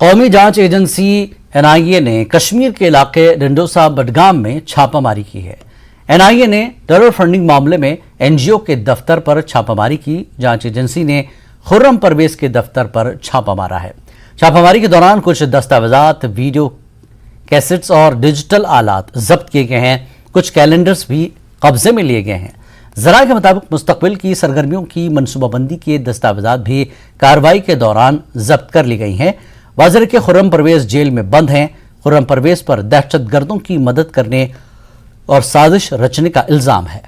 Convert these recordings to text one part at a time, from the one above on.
कौमी जांच agency NIA ने कश्मीर के इलाके डंडोसा बडगाम में छापामारी की है। एनआईए ने टेरर फंडिंग मामले में एनजीओ के दफ्तर पर छापामारी की। जांच एजेंसी ने खुर्रम परवेज के दफ्तर पर छापा मारा है। छापामारी के दौरान कुछ दस्तावेजात, वीडियो कैसेट्स और डिजिटल आलात जब्त किए गए हैं। कुछ कैलेंडर्स भी कब्जे में लिए गए हैं। जरा के मुताबिक मुस्तकबिल की सरगर्मियों की मनसूबाबंदी के दस्तावेजात भी कार्रवाई के दौरान जब्त कर ली गई हैं। वाज़ेह के खुर्रम परवेज जेल में बंद हैं। खुर्रम परवेज पर दहशतगर्दों की मदद करने और साजिश रचने का इल्जाम है।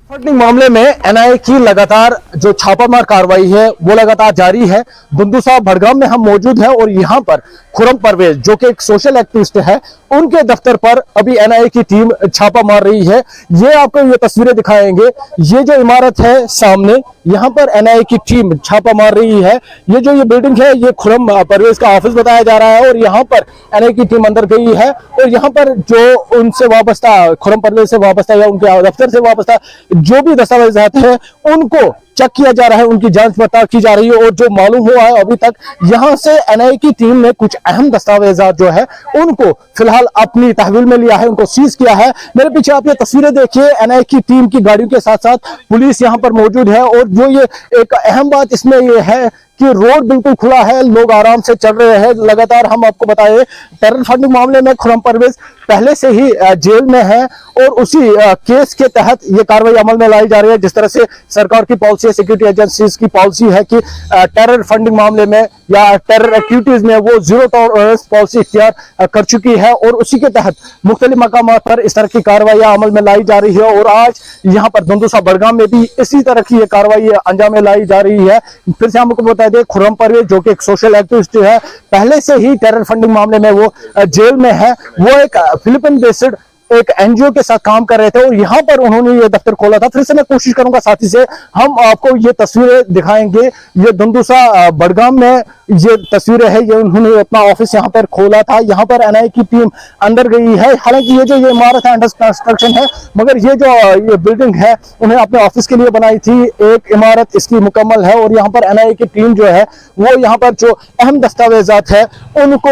फंडिंग मामले में एनआईए की लगातार जो छापामार कार्रवाई है वो लगातार जारी है। डंडोसा बडगाम में हम मौजूद हैं और यहाँ पर खुर्रम परवेज जो कि एक सोशल एक्टिविस्ट है, उनके दफ्तर पर अभी एनआईए की टीम छापा मार रही है। ये आपको ये तस्वीरें दिखाएंगे। ये जो इमारत है सामने, यहाँ पर एनआईए की टीम छापा मार रही है। ये जो ये बिल्डिंग है, ये खुर्रम परवेज का ऑफिस बताया जा रहा है और यहाँ पर एनआईए की टीम अंदर गई है और यहाँ पर जो उनसे वाबस्ता, खुर्रम परवेज से वाबस्ता या उनके दफ्तर से वाबस्ता जो भी दस्तावेजात है उनको चेक किया जा रहा है, उनकी जांच पड़ताल की जा रही है। और जो मालूम हुआ है अभी तक, यहाँ से एनआईए की टीम ने कुछ अहम दस्तावेजात जो है उनको फिलहाल अपनी तहवील में लिया है, उनको सीज किया है। मेरे पीछे आप ये तस्वीरें देखिए, एनआईए की टीम की गाड़ियों के साथ साथ पुलिस यहाँ पर मौजूद है। और जो ये एक अहम बात इसमें ये है कि रोड बिल्कुल खुला है, लोग आराम से चल रहे हैं। लगातार हम आपको बताएं, टेरर फंडिंग मामले में खुर्रम परवेज पहले से ही जेल में है और उसी केस के तहत ये कार्रवाई अमल में लाई जा रही है। जिस तरह से सरकार की पॉलिसी है, सिक्योरिटी एजेंसीज की पॉलिसी है कि टेरर फंडिंग मामले में या टेरर एक्टिविटीज में वो जीरो टॉलरेंस पॉलिसी इख्तियार कर चुकी है और उसी के तहत मुख्तलिफ मकामात पर इस तरह की कार्रवाई अमल में लाई जा रही है। और आज यहाँ पर डंडोसा बडगाम में भी इसी तरह की ये कार्रवाई अंजाम में लाई जा रही है। फिर से हमको बता दें, खुर्रम परवेज जो कि एक सोशल एक्टिविस्ट है, पहले से ही टेरर फंडिंग मामले में वो जेल में है। वो एक फिलिपीन बेस्ड एक एनजीओ के साथ काम कर रहे थे और यहाँ पर उन्होंने ये दफ्तर खोला था। फिर से मैं कोशिश करूंगा साथी से हम आपको ये तस्वीरें दिखाएंगे। ये डंडोसा बडगाम में ये तस्वीरें है, ये उन्होंने अपना ऑफिस यहाँ पर खोला था। यहाँ पर एनआईए की टीम अंदर गई है। हालांकि ये जो ये इमारत है अंडर कंस्ट्रक्शन है, मगर ये जो ये बिल्डिंग है उन्हें अपने ऑफिस के लिए बनाई थी। एक इमारत इसकी मुकम्मल है और यहाँ पर एनआईए की टीम जो है वो यहाँ पर जो अहम दस्तावेजात है उनको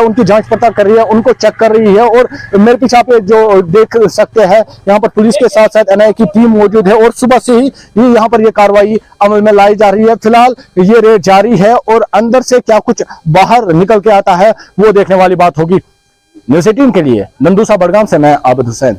उनकी जांच पड़ताल कर रही है, उनको चेक कर रही है। और मेरे पीछे आप जो देख सकते हैं, यहाँ पर पुलिस के साथ साथ एनआईए की टीम मौजूद है और सुबह से ही यहाँ पर ये कार्रवाई अमल में लाई जा रही है। फिलहाल ये रेड जारी है और अंदर से क्या कुछ बाहर निकल के आता है वो देखने वाली बात होगी। न्यूज़ 18 के लिए डंडोसा बडगाम से मैं आबिद हुसैन।